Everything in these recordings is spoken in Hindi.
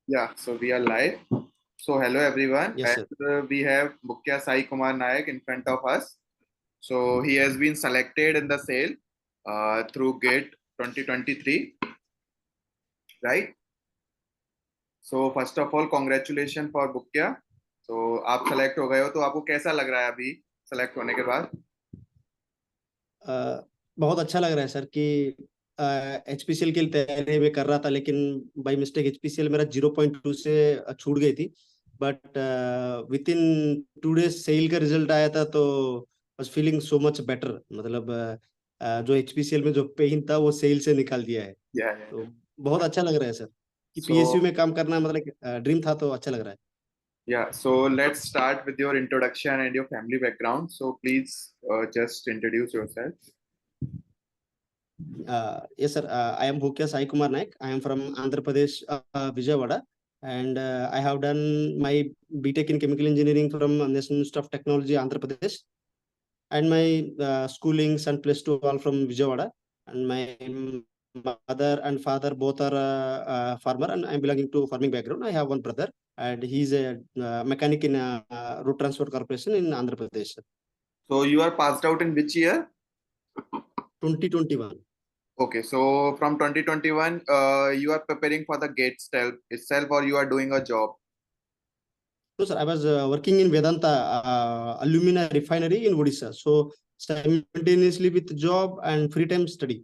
Yeah, so we are live. So hello everyone, Yes, sir. and we have Mukya Sai Kumar Nayak in front of us. So he has been selected in the sale through GATE 2023, right? So first of all, congratulations for Mukya. So आप select हो गए हो, तो आपको कैसा लग रहा है अभी select होने के बाद? बहुत अच्छा लग रहा है सर कि एचपीसीएल की तैयारी में कर रहा था, लेकिन बाई मिस्टेक एचपीसीएल मेरा 0.2 से छूट गई थी। But with in 2 days cell का रिजल्ट आया था, तो was feeling so much better. मतलब जो एचपीसीएल में जो पेन था वो सेल से निकाल दिया है। Yeah, yeah, तो yeah. बहुत अच्छा लग रहा है सर कि पीएसयू So में काम करना, मतलब ड्रीम था, तो अच्छा लग रहा है। yeah, so let's start with your introduction and your family background. So please just introduce yourself. Yes, sir. I am Bhukya Sai Kumar Naik. I am from Andhra Pradesh, Vijayawada, and I have done my BTech in Chemical Engineering from National Institute of Technology, Andhra Pradesh, and my schoolings and plus two all from Vijayawada. And my mother and father both are farmer, and I am belonging to farming background. I have one brother, and he's a mechanic in Road Transport Corporation in Andhra Pradesh. So you are passed out in which year? 2021. Okay, so from 2021, you are preparing for the GATE itself, or you are doing a job. No, sir, I was working in Vedanta alumina refinery in Odisha. So simultaneously with job and free time study.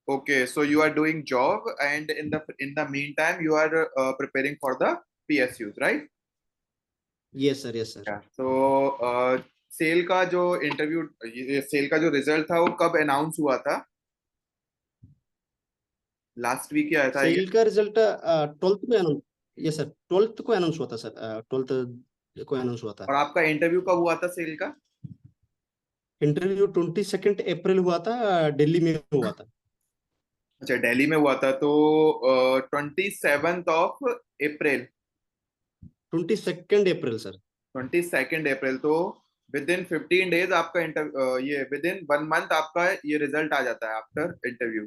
Okay, so you are doing job, and in the meantime, you are preparing for the PSUs, right? Yes, sir. Yes, sir. Yeah. So cell का जो इंटरव्यू, सेल का जो रिजल्ट था वो कब अनाउंस हुआ था? लास्ट वीक ही आया था, I सेल guess. का रिजल्ट 12th में अनाउंस। यस सर, 12th को अनाउंस हुआ था सर। 12th को अनाउंस हुआ था। और आपका इंटरव्यू कब हुआ था सेल का? इंटरव्यू 22 अप्रैल हुआ था, दिल्ली में हुआ था। अच्छा, दिल्ली में हुआ था, तो 27th of April। 22 April sir. 22 अप्रैल, तो विद इन 15 डेज आपका ये विद इन 1 मंथ आपका ये रिजल्ट आ जाता है आफ्टर इंटरव्यू।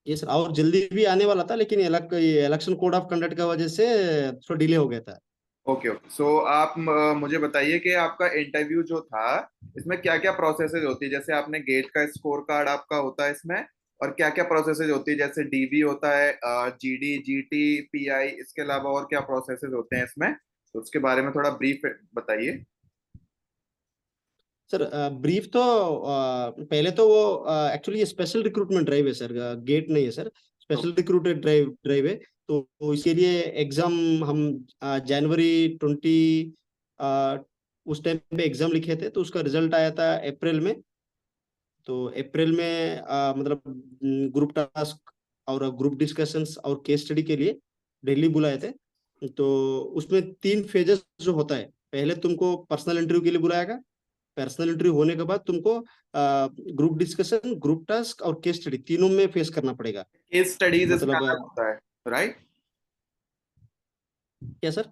ये सर, और जल्दी भी आने वाला था, लेकिन इलेक्शन कोड ऑफ कंडक्ट का वजह से थोड़ा डिले हो गया था। ओके ओके, सो आप मुझे बताइए कि आपका इंटरव्यू जो था, इसमें क्या क्या प्रोसेसेस होती है? जैसे आपने गेट का स्कोर कार्ड आपका होता है इसमें, और क्या क्या प्रोसेसेस होती है? जैसे डीवी होता है, जीडी, जीटी, पीआई, इसके अलावा और क्या प्रोसेसेस होते हैं इसमें? तो उसके बारे में थोड़ा ब्रीफ बताइए। सर ब्रीफ तो पहले तो वो एक्चुअली ये स्पेशल रिक्रूटमेंट ड्राइव है सर, गेट नहीं है sir. Special recruited drive drive है। तो इसके लिए एग्जाम हम जनवरी 20 उस टाइम पे एग्जाम लिखे थे, तो उसका रिजल्ट आया था अप्रैल में। तो अप्रैल में मतलब ग्रुप टास्क और ग्रुप डिस्कशंस और केस स्टडी के लिए दिल्ली बुलाए थे। तो उसमें 3 फेजेस जो होता है, पहले तुमको पर्सनल इंटरव्यू के लिए बुलाएगा। पर्सनल इंटरव्यू होने के बाद तुमको ग्रुप डिस्कशन, ग्रुप टास्क और केस स्टडी तीनों में फेस करना पड़ेगा। केस स्टडीज इसमें मतलब अलग होता है, राइट? क्या सर?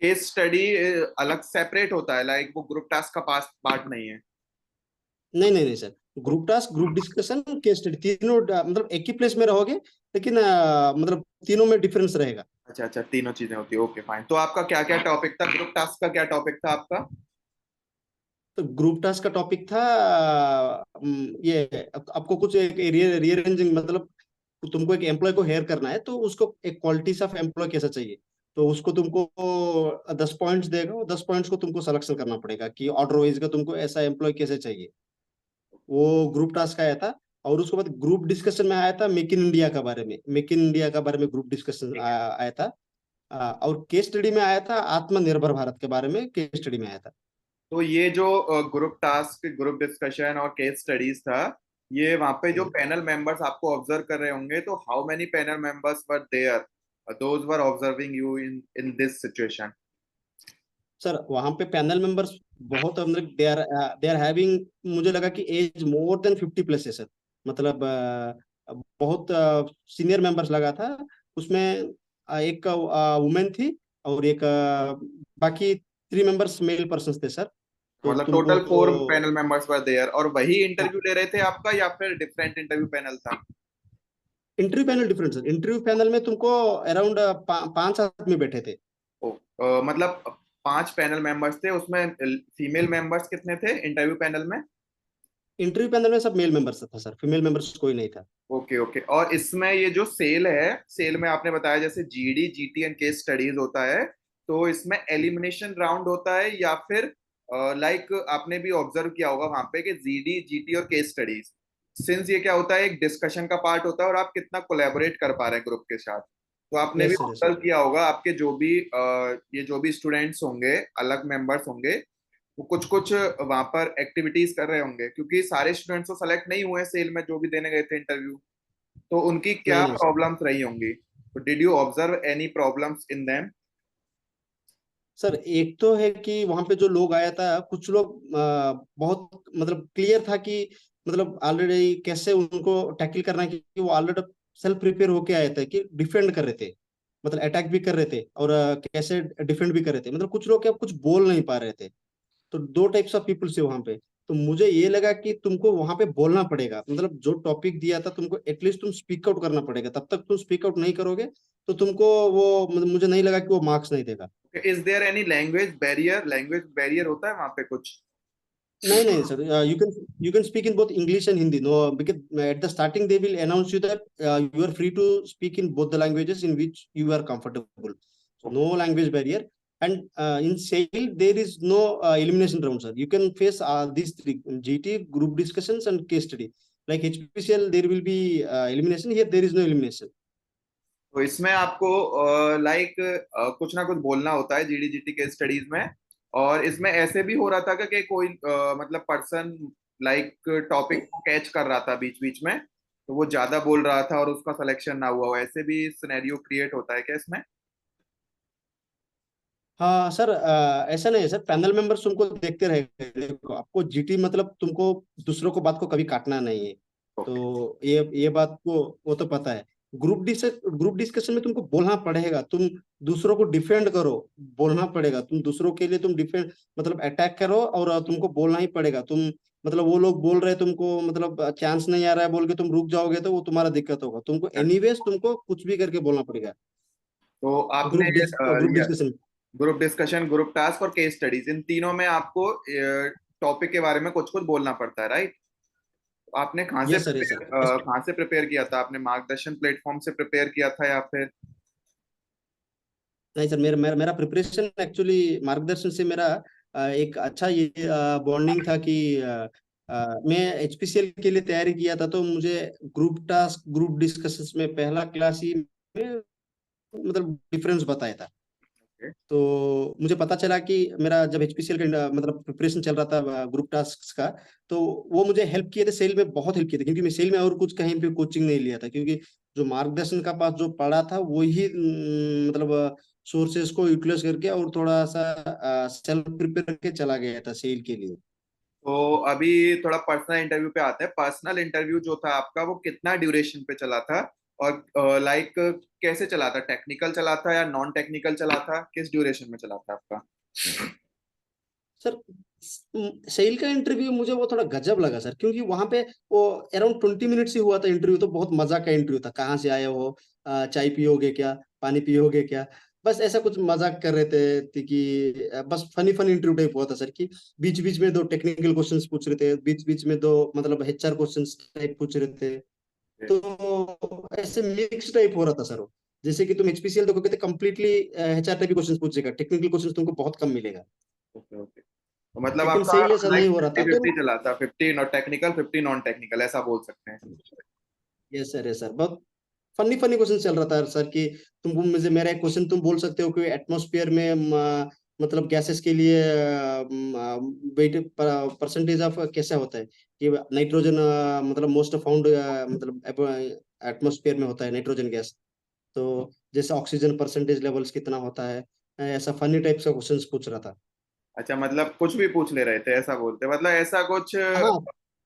केस स्टडी अलग सेपरेट होता है, लाइक वो ग्रुप टास्क का पास पार्ट नहीं है? नहीं नहीं नहीं sir, group task, group discussion, case study तीनों मतलब एक ही प्लेस में रहोगे, लेकिन मतलब तीनों में डिफरेंस रहेगा। अच्छा अच्छा, तीनों चीजें होती है, ओके फाइन। तो आपका क्या क्या टॉपिक था? ग्रुप टास्क का क्या टॉपिक था आपका? तो ग्रुप टास्क का टॉपिक था ये आपको कुछ एक रीअरेंजिंग, मतलब तुमको एक एम्प्लॉय को हेयर करना है, तो उसको एक क्वालिटीज ऑफ एम्प्लॉय कैसा चाहिए। तो उसको तुमको 10 पॉइंट्स देगा, वो 10 पॉइंट्स को तुमको सिलेक्शन करना पड़ेगा कि ऑर्डर वाइज का तुमको ऐसा एम्प्लॉय कैसे चाहिए। वो ग्रुप टास्क आया था। और उसके बाद ग्रुप डिस्कशन में आया था मेक इन इंडिया का बारे में, मेक इन इंडिया का बारे में ग्रुप डिस्कशन ठीक है। आया था। और केस स्टडी में आया था आत्मनिर्भर भारत के बारे में, केस स्टडी में आया था। तो ये जो ग्रुप टास्क, ग्रुप डिस्कशन और केस स्टडीज था, ये वहां पे जो हम्म। पैनल मेंबर्स आपको ऑब्जर्व कर रहे होंगे, तो how many panel members were there, those were observing you in in this situation? Sir वहां पे पैनल मेंबर्स बहुत, मतलब दे आर हैविंग, मुझे लगा कि एज मोर देन 50 प्लस है सर। मतलब बहुत सीनियर मेंबर्स लगा था उसमें। एक वुमेन थी, और एक बाकी 3 मेंबर्स मेल पर्सन थे सर। तो मतलब तुमको total 4 panel members were there, और वही इंटरव्यू ले रहे थे आपका, या फिर डिफरेंट इंटरव्यू पैनल था? Interview panel different sir, interview panel में तुमको अराउंड 5 आदमी बैठे थे। ओ, मतलब 5 पैनल मेंबर्स थे उसमें, फीमेल मेंबर्स कितने थे इंटरव्यू पैनल में? इंटरव्यू पैनल में सब मेल मेंबर्स था सर, फीमेल मेंबर्स कोई नहीं था। Okay okay. और इसमें ये जो सेल है, सेल में आपने बताया जैसे GD GT and case studies होता है, तो इसमें एलिमिनेशन राउंड होता है या फिर लाइक आपने भी ऑब्जर्व किया होगा वहां पे कि जीडी जीटी और केस स्टडीज, सिंस ये क्या होता है एक डिस्कशन का पार्ट होता है और आप कितना कोलैबोरेट कर पा रहे हैं ग्रुप के साथ, तो आपने भी yes sir, yes observe sir. किया होगा आपके जो भी ये जो भी स्टूडेंट्स होंगे, अलग मेंबर्स होंगे, वो कुछ कुछ वहां पर एक्टिविटीज कर रहे होंगे, क्योंकि सारे स्टूडेंट्स तो सेलेक्ट नहीं हुए सेल में जो भी देने गए थे इंटरव्यू, तो उनकी नहीं क्या नहीं सर। प्रॉब्लम्स रही होंगी? तो did you observe any problems in them? Sir एक तो है कि वहां पे जो लोग आया था, कुछ लोग बहुत मतलब क्लियर था कि मतलब ऑलरेडी कैसे उनको टैकल करना है, कि वो ऑलरेडी सेल्फ प्रिपेयर होके आए थे कि डिफेंड कर रहे थे, मतलब अटैक भी कर रहे थे और कैसे डिफेंड भी कर रहे थे। मतलब कुछ लोग क्या कुछ बोल नहीं पा रहे थे। तो दो टाइप्स ऑफ पीपल से वहां पे। तो मुझे ये लगा कि तुमको वहां पे बोलना पड़ेगा, मतलब जो टॉपिक दिया था तुमको एटलीस्ट तुम स्पीक आउट करना पड़ेगा। तब तक तुम स्पीक आउट नहीं करोगे तो तुमको वो मतलब मुझे नहीं लगा कि वो मार्क्स नहीं देगा। Is there any language barrier? Language barrier होता है वहां पे कुछ? नहीं नहीं sir, you can speak in both English and Hindi. No, because at the starting they will announce you that you are free to speak in both the languages in which you are comfortable. So no language barrier. And in sale there is no elimination round, sir. You can face these three: GT, group discussions, and case study. Like HPCL, there will be elimination. Here there is no elimination. तो इसमें आपको लाइक कुछ ना कुछ बोलना होता है जीडी जीटी के स्टडीज में, और इसमें ऐसे भी हो रहा था कि कोई मतलब पर्सन लाइक टॉपिक को कैच कर रहा था बीच बीच में, तो वो ज्यादा बोल रहा था और उसका सिलेक्शन ना हुआ हो, ऐसे भी सिनेरियो क्रिएट होता है क्या इसमें? हाँ सर, ऐसा नहीं है सर, पैनल मेंबर्स तुमको देखते रहेंगे। देखो, आपको जीटी मतलब तुमको दूसरों को बात को कभी काटना नहीं है। ओके। तो ये बात को वो तो पता है। ग्रुप डिस्कशन में तुमको बोलना पड़ेगा, तुम दूसरों को डिफेंड करो, बोलना पड़ेगा। तुम दूसरों के लिए तुम डिफेंड मतलब अटैक करो, और तुमको बोलना ही पड़ेगा। तुम मतलब वो लोग बोल रहे हैं तुमको मतलब चांस नहीं आ रहा है बोल के तुम रुक जाओगे तो वो तुम्हारा दिक्कत होगा। तुमको एनीवेज तुमको कुछ भी करके बोलना पड़ेगा। तो आपने group discussion. Group discussion, group task और केस स्टडीज, इन तीनों में आपको टॉपिक के बारे में कुछ कुछ बोलना पड़ता है, राइट? आपने यस सर, यस सर। कहाँ से प्रिपेयर किया था? आपने मार्गदर्शन प्लेटफॉर्म से प्रिपेयर किया था या फिर? नहीं सर, मेरा मेरा मेरा प्रिपरेशन एक्चुअली मार्गदर्शन से मेरा एक अच्छा ये बॉन्डिंग था कि मैं एचपीसीएल के लिए तैयारी किया था। तो मुझे ग्रुप टास्क ग्रुप डिस्कशंस में पहला क्लास ही में मतलब डिफरेंस बताया था। तो मुझे पता चला कि मेरा जब एचपीसीएल का मतलब प्रिपरेशन चल रहा था ग्रुप टास्क का, तो वो मुझे हेल्प किए थे, सेल में बहुत हेल्प किए थे। क्योंकि मैं सेल में और कुछ कहीं पे कोचिंग नहीं लिया था, क्योंकि जो मार्गदर्शन का पास जो पढ़ा था वो ही मतलब सोर्सेज को यूटिलाइज करके और थोड़ा सा सेल्फ प्रिपेयर करके चला गया था सेल के लिए। तो अभी थोड़ा पर्सनल इंटरव्यू पे आते हैं। पर्सनल इंटरव्यू जो था आपका वो कितना ड्यूरेशन पे चला था, और लाइक कैसे चला था? टेक्निकल चला था या नॉन टेक्निकल चला था? किस ड्यूरेशन में चला था आपका? सर सेल का इंटरव्यू मुझे वो थोड़ा गजब लगा सर, क्योंकि वहां पे वो अराउंड 20 मिनट्स ही हुआ था इंटरव्यू। तो बहुत मजा का इंटरव्यू था। कहाँ से आए हो, चाय पियोगे क्या, पानी पियोगे क्या, बस ऐसा कुछ मजाक कर रहे थे कि बस फनी फनी इंटरव्यू टाइप हुआ था सर। कि बीच बीच में दो टेक्निकल क्वेश्चंस पूछ रहे थे, बीच बीच में दो मतलब एचआर क्वेश्चंस टाइप पूछ रहे थे। तो ऐसे मिक्स टाइप हो रहा था सर वो। जैसे कि तुम एचपीसीएल देखोगे तो कम्प्लीटली एचआर टाइप क्वेश्चन पूछेगा, टेक्निकल क्वेश्चन तुमको बहुत कम मिलेगा। Okay okay. तो मतलब लेकिन आपका सेल ऐसा लाइक नहीं हो रहा फिफ्टी था तो। फिफ्टी चला था, 50 और टेक्निकल 50 नॉन टेक्निकल, ऐसा बोल सकते हैं? Yes sir, yes sir. बहुत फनी फनी क्वेश्चन चल रहा था सर। कि तुम मुझे मेरा एक क्वेश्चन तुम बोल सकते हो कि एटमॉस्फेयर में मतलब गैसेस के लिए वेट परसेंटेज ऑफ कैसा होता है, कि नाइट्रोजन मतलब मोस्ट फाउंड मतलब एटमॉस्फेयर में होता है नाइट्रोजन गैस। तो जैसे ऑक्सीजन परसेंटेज लेवल्स कितना होता है, ऐसा फनी टाइप्स का क्वेश्चंस पूछ रहा था। अच्छा, मतलब कुछ भी पूछ ले रहे थे ऐसा बोलते, मतलब ऐसा कुछ हाँ।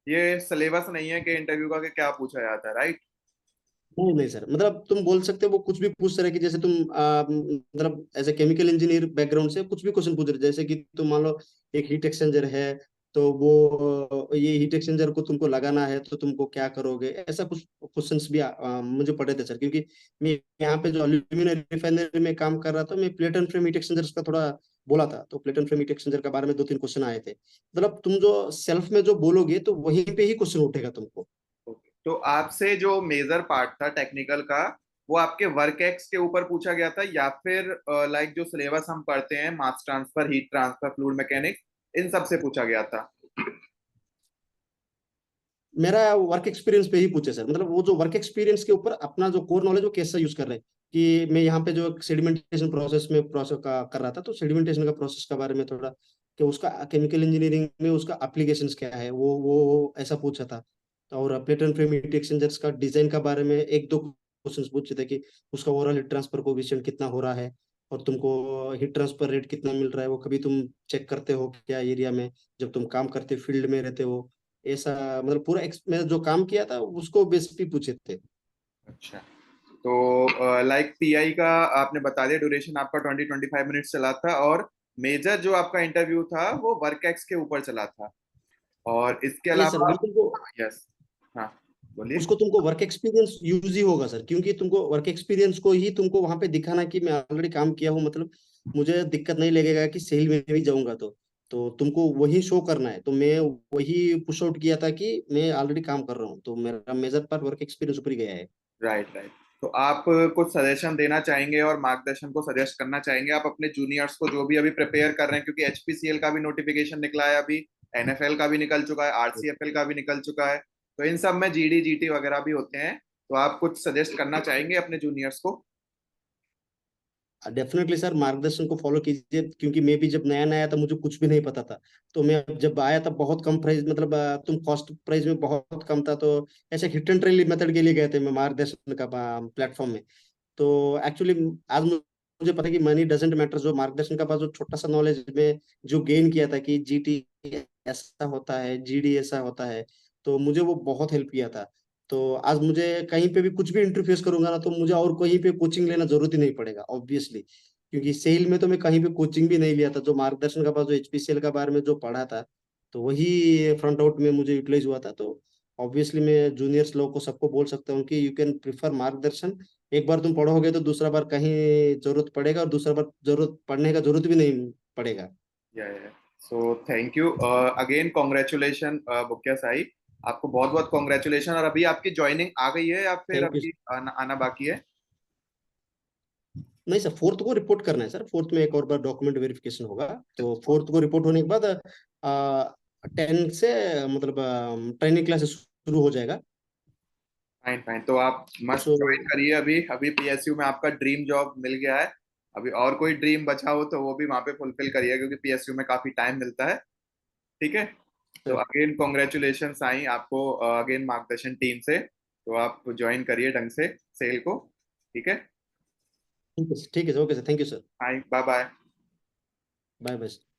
ये सिलेबस नहीं है कि इंटरव्यू का कि क्या पूछा जाता है, राइट? नहीं नहीं सर, मतलब तुम बोल सकते हो वो कुछ भी पूछ रहे हैं। कि जैसे तुम मतलब as a chemical engineer background से कुछ भी क्वेश्चन पूछ रहे हैं। जैसे कि तुम मान लो एक हीट एक्सचेंजर है, तो वो ये हीट एक्सचेंजर को तुमको लगाना है तो तुमको क्या करोगे, ऐसा कुछ क्वेश्चंस भी मुझे पड़े थे सर, क्योंकि मैं यहाँ पे जो अल्यूमिनियम रिफाइनरी में काम कर रहा था, मैं plate and frame heat exchangers का थोड़ा बोला था, तो plate and frame heat exchanger के बारे में 2-3 क्वेश्चन आए थे। मतलब तुम जो सेल्फ में जो बोलोगे तो वहीं पे ही क्वेश्चन उठेगा तुमको। Okay. तो आपसे जो मेजर पार्ट था टेक्निकल का, वो आपके वर्क एक्स के ऊपर पूछा गया था, या फिर लाइक जो सिलेबस हम पढ़ते हैं, mass transfer, heat transfer, fluid mechanics, इन सब से पूछा गया था? मेरा वर्क एक्सपीरियंस पे ही पूछे सर, मतलब वो जो वर्क एक्सपीरियंस के ऊपर अपना जो कोर नॉलेज वो कैसा यूज कर रहे हैं, कि मैं यहाँ पे जो सेडिमेंटेशन प्रोसेस में प्रोसेस का कर रहा था, तो सेडिमेंटेशन का प्रोसेस के बारे में थोड़ा, कि उसका केमिकल इंजीनियरिंग में उसका एप्लीकेशंस क्या है, वो ऐसा पूछा था। और plate and frame heat exchangers का डिजाइन के बारे में 1-2 क्वेश्चन पूछे थे, कि उसका ओवरऑल हीट ट्रांसफर कोएफिशिएंट कितना हो रहा है, और तुमको हीट ट्रांसफर रेट कितना मिल रहा है, वो कभी तुम चेक करते हो क्या एरिया में, जब तुम काम करते फील्ड में रहते हो, ऐसा। मतलब पूरा मैंने जो काम किया था उसको बेस पे पूछे थे। अच्छा। तो लाइक पीआई का आपने बता दिया, ड्यूरेशन आपका 20-25 मिनट्स चला था, और मेजर जो आपका इंटरव्यू था वो वर्क एक्स के ऊपर चला था, और इसके ये सर अलावा। बिल्कुल, वो यस। हाँ, बोलिए। उसको तुमको वर्क एक्सपीरियंस यूज ही होगा सर, क्योंकि तुमको वर्क एक्सपीरियंस को ही तुमको वहां पे दिखाना कि मैं ऑलरेडी काम किया हूँ, मतलब मुझे दिक्कत नहीं लगेगा कि सेल में भी जाऊंगा तो तुमको वही शो करना है, तो मैं वही पुश आउट किया था कि मैं ऑलरेडी काम कर रहा हूँ, तो मेरा मेजर पर वर्क एक्सपीरियंस ऊपर ही गया है। Right, right. तो आप कुछ सजेशन देना चाहेंगे और मार्गदर्शन को सजेस्ट करना चाहेंगे आप अपने जूनियर्स को, जो भी अभी प्रिपेयर कर रहे हैं, क्योंकि एचपीसीएल का भी नोटिफिकेशन निकला है अभी, एनएफएल का भी निकल चुका है, आरसीएफएल का भी निकल चुका है, तो इन सब में जीडी जीटी वगैरह भी होते हैं, तो आप कुछ सजेस्ट करना चाहेंगे अपने जूनियर्स को? डेफिनेटली सर, मार्गदर्शन को फॉलो कीजिए, क्योंकि मैं भी जब नया नया था मुझे कुछ भी नहीं पता था, तो मैं जब आया था बहुत कम प्राइस, मतलब तुम कॉस्ट प्राइस में बहुत कम था, तो ऐसे हिट एंड ट्रेल मेथड के लिए गए थे मैं मार्गदर्शन का प्लेटफॉर्म में। तो एक्चुअली आज मुझे पता है कि मनी डजेंट मैटर, जो मार्गदर्शन का पास जो छोटा सा नॉलेज में जो गेन किया था कि जीटी ऐसा होता है, जीडी ऐसा होता है, तो मुझे वो बहुत हेल्प किया था। तो आज मुझे कहीं पे भी कुछ भी इंटरफेस करूंगा ना, तो मुझे और कहीं पे कोचिंग लेना जरूरत ही नहीं पड़ेगा ऑब्वियसली, क्योंकि सेल में तो मैं कहीं पे कोचिंग भी नहीं लिया था, जो मार्गदर्शन का पास जो एचपीसीएल का बारे में जो पढ़ा था, तो वही फ्रंट आउट में मुझे यूटिलाइज हुआ था। तो ऑब्वियसली मैं जूनियर्स लोगों को सबको बोल सकता हूँ कि यू कैन प्रिफर मार्गदर्शन। एक बार तुम पढ़ोगे तो दूसरा बार कहीं जरूरत पड़ेगा, और दूसरा बार जरूरत पड़ने का जरूरत भी नहीं पड़ेगा। या so thank you again, congratulation Bukya Sai, आपको बहुत बहुत कॉन्ग्रेचुलेशन। और अभी आपकी ज्वाइनिंग आ गई है या फिर थैंक यू। अभी आना बाकी है? नहीं सर, फोर्थ को रिपोर्ट करना है सर, फोर्थ में एक और बार डॉक्यूमेंट वेरिफिकेशन होगा, तो फोर्थ को रिपोर्ट होने के बाद 10 से मतलब ट्रेनिंग क्लासेस शुरू हो जाएगा। Fine, fine. तो आप मस्त सो ज्वाइन करिए, अभी अभी पीएसयू में आपका ड्रीम जॉब मिल गया है। अभी और कोई ड्रीम बचा हो तो वो भी वहां पे फुलफिल करिए, क्योंकि पीएसयू में काफी टाइम मिलता है। ठीक है। तो सर अगेन कॉन्ग्रेचुलेशन साईं आपको, अगेन मार्गदर्शन टीम से। तो आप ज्वाइन करिए ढंग से सेल को। ठीक है। ठीक है, ठीक है, okay sir, thank you sir. Bye bye. Bye bye.